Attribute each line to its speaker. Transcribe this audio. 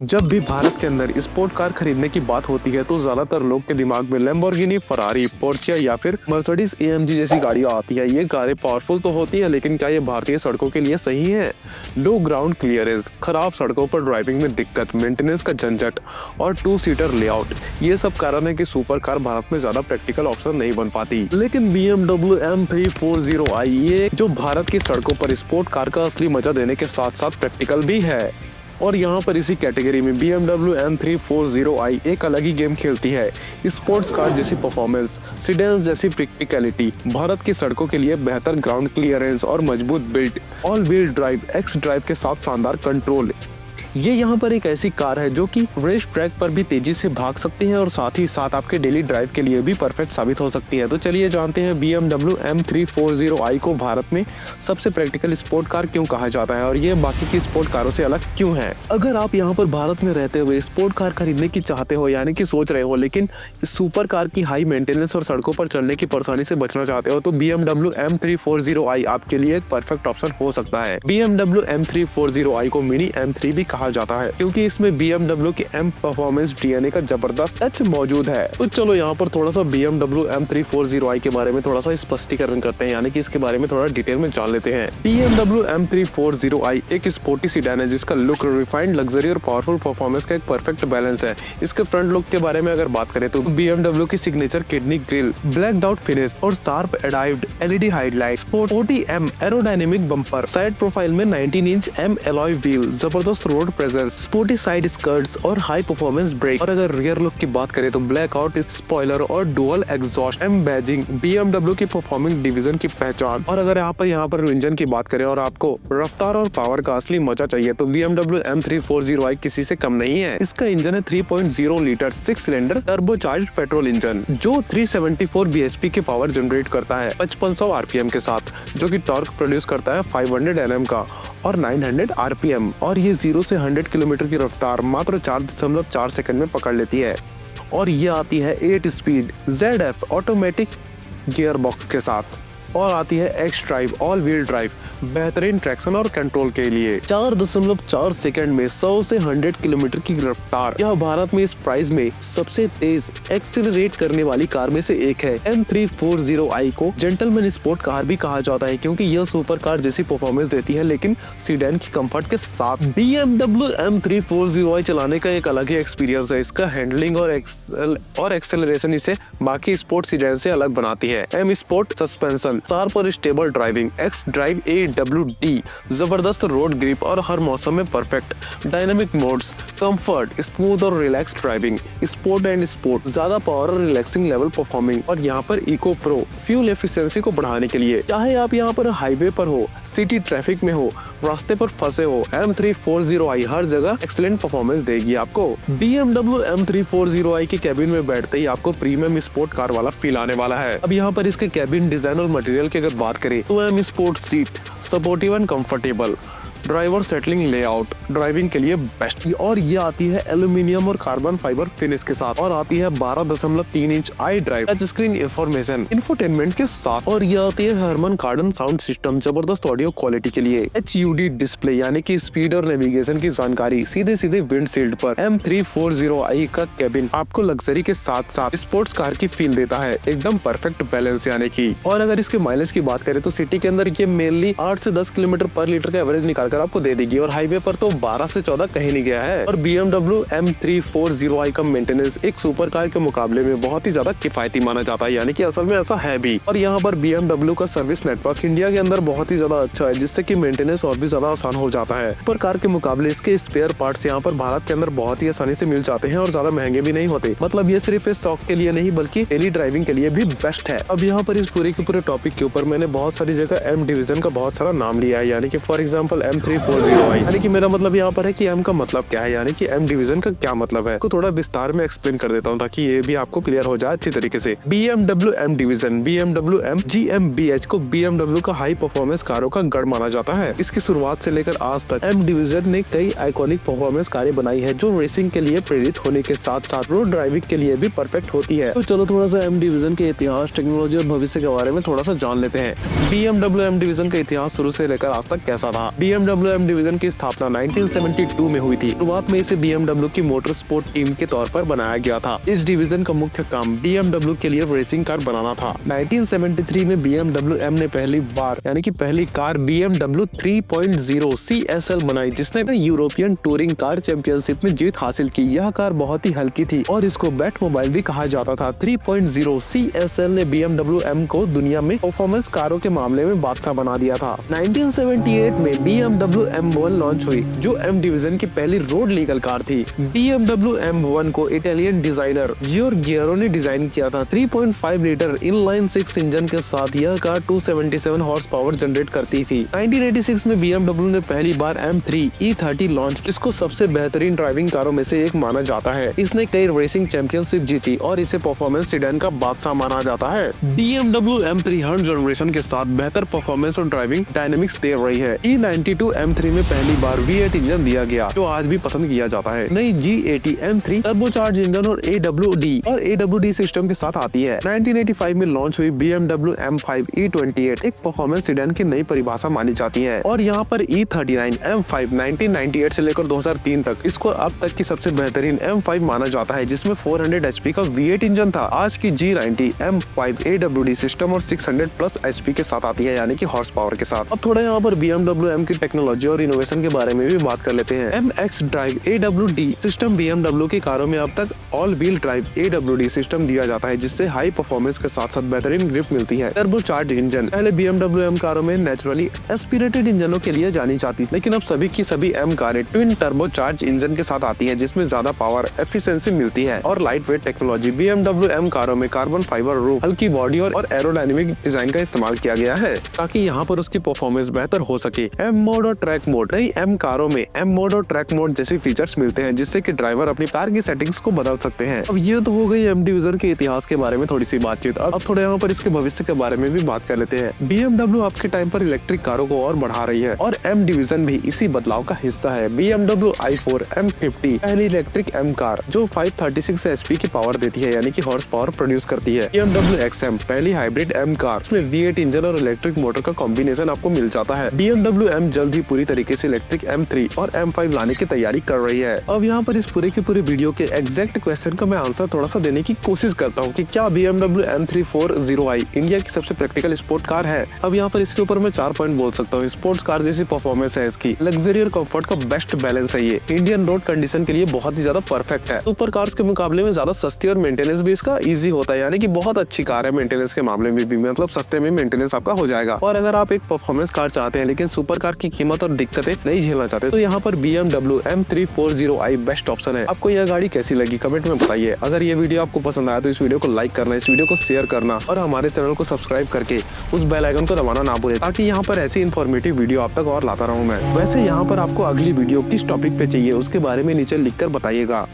Speaker 1: जब भी भारत के अंदर स्पोर्ट कार खरीदने की बात होती है तो ज्यादातर लोग के दिमाग में लैम्बोर्गिनी, फरारी, पोर्चे या फिर मर्सिडीज एएमजी जैसी गाड़ियां आती है। ये कारें पावरफुल तो होती है, लेकिन क्या ये भारतीय सड़कों के लिए सही है? लो ग्राउंड क्लियरेंस, खराब सड़कों पर ड्राइविंग में दिक्कत, मेंटेनेंस का झंझट और 2 सीटर लेआउट, ये सब कारण है कि सुपर कार भारत में ज्यादा प्रैक्टिकल ऑप्शन नहीं बन पाती। लेकिन BMW M340i ये जो भारत की सड़कों पर स्पोर्ट कार का असली मजा देने के साथ साथ प्रैक्टिकल भी है। और यहाँ पर इसी कैटेगरी में BMW M340i एक अलग ही गेम खेलती है। स्पोर्ट्स कार जैसी परफॉर्मेंस, सीडेन्स जैसी प्रैक्टिकलिटी, भारत की सड़कों के लिए बेहतर ग्राउंड क्लियरेंस और मजबूत build, all wheel drive, x drive के साथ शानदार कंट्रोल। ये यहाँ पर एक ऐसी कार है जो कि रेस ट्रैक पर भी तेजी से भाग सकती है और साथ ही साथ आपके डेली ड्राइव के लिए भी परफेक्ट साबित हो सकती है। तो चलिए जानते हैं BMW M340i को भारत में सबसे प्रैक्टिकल स्पोर्ट कार क्यों कहा जाता है और ये बाकी की स्पोर्ट कारों से अलग क्यों है। अगर आप यहाँ पर भारत में रहते हुए स्पोर्ट कार खरीदने की चाहते हो, यानी कि सोच रहे हो, लेकिन सुपर कार की हाई मेंटेनेंस और सड़कों पर चलने की परेशानी से बचना चाहते हो, तो BMW M340i आपके लिए एक परफेक्ट ऑप्शन हो सकता है। BMW M340i को मिनी M3 भी कहा जाता है क्योंकि इसमें BMW के M परफॉर्मेंस DNA का जबरदस्त टच मौजूद है। तो चलो यहाँ पर थोड़ा सा BMW M340i के बारे में थोड़ा सा स्पष्टीकरण करते हैं, यानी कि इसके बारे में थोड़ा डिटेल में जान लेते हैं। BMW M340i एक स्पोर्टी सीडान है जिसका लुक रिफाइंड, लग्जरी और पावरफुल परफॉर्मेंस का एक परफेक्ट बैलेंस है। इसके फ्रंट लुक के बारे में अगर बात करें तो BMW की signature kidney grille, black out finish और शार्प एडाइव्ड LED headlight, sporty M aerodynamic bumper, side profile में 19 इंच M एलॉय व्हील, जबरदस्त road presence, sporty side skirts और हाई परफॉर्मेंस ब्रेक। और अगर रियर लुक की बात करें तो ब्लैक आउट स्पॉइलर और dual exhaust, M badging, BMW की परफॉर्मिंग डिवीजन की पहचान। और अगर यहाँ पर इंजन की बात करें और आपको रफ्तार और पावर का असली मजा चाहिए तो BMW M340i किसी से कम नहीं है। इसका इंजन है 3.0 litre 6 cylinder turbocharged petrol engine जो 374 bhp की पावर जनरेट करता है 5500 RPM के साथ, जो कि टॉर्क प्रोड्यूस करता है 500 Nm का और 900 RPM। और ये 0 से 100 किलोमीटर की रफ्तार मात्र 4.4 सेकंड में पकड़ लेती है। और ये आती है 8 speed ZF automatic gear box के साथ और आती है x drive all wheel drive, बेहतरीन ट्रैक्शन और कंट्रोल के लिए 4.4 सेकंड में 100 से 100 किलोमीटर की रफ्तार। यह भारत में इस प्राइस में सबसे तेज एक्सीलरेट करने वाली कार में से एक है। M340i को जेंटलमैन स्पोर्ट कार भी कहा जाता है क्योंकि यह सुपर कार जैसी परफॉर्मेंस देती है, लेकिन सीडान की कंफर्ट के साथ। BMW M340i चलाने का एक अलग ही एक्सपीरियंस है। इसका हैंडलिंग और एक्सेलरेशन इसे बाकी स्पोर्ट सीडान से अलग बनाती है। M स्पोर्ट सस्पेंशन, शार्प और stable driving, X drive AWD, जबरदस्त रोड ग्रिप और हर मौसम में perfect dynamic modes, comfort, smooth और relax driving, sport and sport, ज्यादा पावर और रिलैक्सिंग लेवल परफॉर्मिंग। और यहाँ पर इको प्रो फ्यूल एफिशिएंसी को बढ़ाने के लिए, चाहे आप यहाँ पर हाईवे पर हो, सिटी ट्रैफिक में हो, रास्ते पर फंसे हो, M340i हर जगह एक्सीलेंट परफॉर्मेंस देगी आपको। BMW M340i के कैबिन में बैठते ही आपको प्रीमियम स्पोर्ट कार वाला फील आने वाला है। अब यहाँ पर इसके कैबिन डिजाइन और मटेरियल की अगर बात करें तो M sport seat, supportive and comfortable, driver settling layout, driving के लिए बेस्ट। और ये आती है एल्यूमिनियम और कार्बन फाइबर फिनिश के साथ और आती है 12.3 inch I drive touch screen information infotainment के साथ। और ये आती है हरमन कार्डन साउंड सिस्टम, जबरदस्त ऑडियो क्वालिटी के लिए HUD डिस्प्ले, यानी कि स्पीड और नेविगेशन की जानकारी सीधे विंडशील्ड पर। M340i का कैबिन आपको लग्जरी के साथ साथ स्पोर्ट्स कार की फील देता है, एकदम परफेक्ट बैलेंस यानी कि। और अगर इसके माइलेज की बात करें तो सिटी के अंदर ये मेनली 8 से 10 किलोमीटर पर लीटर का एवरेज निकाल आपको दे देगी और हाईवे पर तो 12 से 14 कहीं नहीं गया है। और BMW M340i का मेंटेनेंस एक सुपर कार के मुकाबले में बहुत ही ज्यादा किफायती माना जाता है, यानी कि असल में ऐसा है भी। और यहाँ पर BMW का सर्विस नेटवर्क इंडिया के अंदर बहुत ही ज्यादा अच्छा है, जिससे कि मेंटेनेंस और भी ज्यादा आसान हो जाता है। सुपर कार के मुकाबले इसके स्पेयर पार्ट्स यहाँ पर भारत के अंदर बहुत ही आसानी से मिल जाते हैं और ज्यादा महंगे भी नहीं होते। मतलब ये सिर्फ शौक के लिए नहीं बल्कि डेली ड्राइविंग के लिए भी बेस्ट है। अब यहाँ पर इस पूरे के पूरे टॉपिक के ऊपर मैंने बहुत सारी जगह M डिवीजन का बहुत सारा नाम लिया है, यानी कि फॉर एग्जाम्पल M340i, यानी कि मेरा मतलब यहाँ पर है कि M का मतलब क्या है, यानी कि M डिवीजन का क्या मतलब है, को थोड़ा विस्तार में एक्सप्लेन कर देता हूँ ताकि ये भी आपको क्लियर हो जाए अच्छी तरीके से। BMW M division BMW M GmbH को BMW का हाई परफॉर्मेंस कारों का गढ़ माना जाता है। इसकी शुरुआत से लेकर आज तक M डिवीजन ने कई आइकॉनिक परफॉर्मेंस कारें बनाई है जो रेसिंग के लिए प्रेरित होने के साथ साथ रोड ड्राइविंग के लिए भी परफेक्ट होती है। तो चलो थोड़ा सा M डिवीजन के इतिहास, टेक्नोलॉजी और भविष्य के बारे में थोड़ा सा जान लेते हैं। BMW M डिवीजन का इतिहास शुरू से लेकर आज तक कैसा था। BMW BMW M डिवीजन की स्थापना 1972 में हुई थी। शुरुआत में इसे BMW की मोटर स्पोर्ट टीम के तौर पर बनाया गया था। इस डिवीजन का मुख्य काम BMW के लिए रेसिंग कार बनाना था। 1973 में BMW M ने पहली बार यानी कि पहली कार BMW 3.0 CSL बनाई, जिसने यूरोपियन टूरिंग कार चैंपियनशिप में जीत हासिल की। यह कार बहुत ही हल्की थी और इसको बैट मोबाइल भी कहा जाता था। 3.0 CSL ने BMW M को दुनिया में परफॉर्मेंस कारों के मामले में बादशाह बना दिया था। 1978 में BMW M1 लॉन्च हुई, जो M डिवीजन की पहली रोड लीगल कार थी। BMW M1 को इटालियन डिजाइनर गियोर्गियो ने डिजाइन किया था। 3.5 लीटर इनलाइन 6 इंजन के साथ यह कार 277 हॉर्स पावर जनरेट करती थी। 1986 में BMW ने पहली बार M3 E30 लॉन्च, इसको सबसे बेहतरीन ड्राइविंग कारों में से एक माना जाता है। इसने कई रेसिंग चैंपियनशिप जीती और इसे परफॉर्मेंस सीडन का बादशाह माना जाता है। BMW M3 हर जनरेशन के साथ बेहतर परफॉर्मेंस और ड्राइविंग डायनेमिक्स दे रही है। E92 M3 में पहली बार V8 इंजन दिया गया, जो आज भी पसंद किया जाता है। नई G80 M3 टर्बोचार्ज इंजन और AWD सिस्टम के साथ आती है। 1985 में लॉन्च हुई BMW M5 E28 एक परफॉर्मेंस सीडन की नई परिभाषा मानी जाती है। और यहाँ पर E39 M5 1998 से लेकर 2003 तक इसको अब तक की सबसे बेहतरीन M5 माना जाता है, जिसमें 400 HP का V8 इंजन था। आज की G90 M5 AWD सिस्टम और 600 प्लस HP के साथ आती है, यानी कि हॉर्स पावर के साथ। अब थोड़ा यहाँ पर BMW M की टेक्नोलॉजी और इनोवेशन के बारे में भी बात कर लेते हैं। MX drive AWD system BMW की कारों में अब तक all wheel drive AWD system दिया जाता है, जिससे हाई परफॉर्मेंस के साथ साथ बेहतरीन ग्रिप मिलती है। टर्बोचार्ज इंजन पहले BMW M कारों में नेचुरली एस्पिरेटेड इंजनों के लिए जानी जाती, लेकिन अब सभी की सभी M कारें ट्विन टर्बोचार्ज इंजन के साथ आती है, जिसमें ज्यादा पावर एफिशिएंसी मिलती है और light weight technology. BMW M कारों में कार्बन फाइबर रूफ, हल्की बॉडी और एरोडायनेमिक डिजाइन का इस्तेमाल किया गया है, ताकि यहाँ पर उसकी परफॉर्मेंस बेहतर हो सके। M मोड और ट्रैक मोड नई M कारों में M मोड और ट्रैक मोड जैसे फीचर्स मिलते हैं, जिससे कि ड्राइवर अपनी कार की सेटिंग्स को बदल सकते हैं। अब ये तो हो गई M डिवीजन के इतिहास के बारे में थोड़ी सी बातचीत। अब थोड़ा यहाँ पर इसके भविष्य के बारे में भी बात कर लेते हैं। BMW आपके टाइम पर इलेक्ट्रिक कारों को और बढ़ा रही है और M डिवीजन भी इसी बदलाव का हिस्सा है। BMW i4 M50 पहली इलेक्ट्रिक M कार जो 536 HP की पावर देती है, यानी कि हॉर्स पावर प्रोड्यूस करती है। BMW XM पहली हाइब्रिड M कार, इसमें V8 इंजन और इलेक्ट्रिक मोटर का कॉम्बिनेशन आपको मिल जाता है। BMW M जल्द ही पूरी तरीके से इलेक्ट्रिक M3 और M5 लाने की तैयारी कर रही है। अब यहाँ पर इस पूरे की पूरी वीडियो के एग्जैक्ट क्वेश्चन का मैं आंसर थोड़ा सा देने की कोशिश करता हूँ कि क्या BMW M340i इंडिया की सबसे प्रैक्टिकल स्पोर्ट कार है। अब यहाँ पर इसके ऊपर मैं 4 पॉइंट बोल सकता हूँ। स्पोर्ट्स कार जैसी परफॉर्मेंस है इसकी, लग्जरी और कंफर्ट का बेस्ट बैलेंस है ये, इंडियन रोड कंडीशन के लिए बहुत ही ज्यादा परफेक्ट है। सुपर कार्स के मुकाबले में ज्यादा सस्ती और मेंटेनेंस भी इसका इजी होता है, यानी कि बहुत अच्छी कार है मेंटेनेंस के मामले में भी, मतलब सस्ते में मेंटेनेंस आपका हो जाएगा। और अगर आप एक परफॉर्मेंस कार चाहते हैं लेकिन सुपर कार की कीमत और दिक्कतें नहीं झेलना चाहते, तो यहाँ पर BMW M340i बेस्ट ऑप्शन है। आपको यह गाड़ी कैसी लगी कमेंट में बताइए। अगर ये वीडियो आपको पसंद आया तो इस वीडियो को लाइक करना, इस वीडियो को शेयर करना और हमारे चैनल को सब्सक्राइब करके उस बेल आइकन को दबाना ना भूलें, ताकि यहाँ पर ऐसी इन्फॉर्मेटिव वीडियो आप तक और लाता रहूं मैं। वैसे यहाँ पर आपको अगली वीडियो किस टॉपिक पे चाहिए उसके बारे में नीचे लिखकर बताइएगा।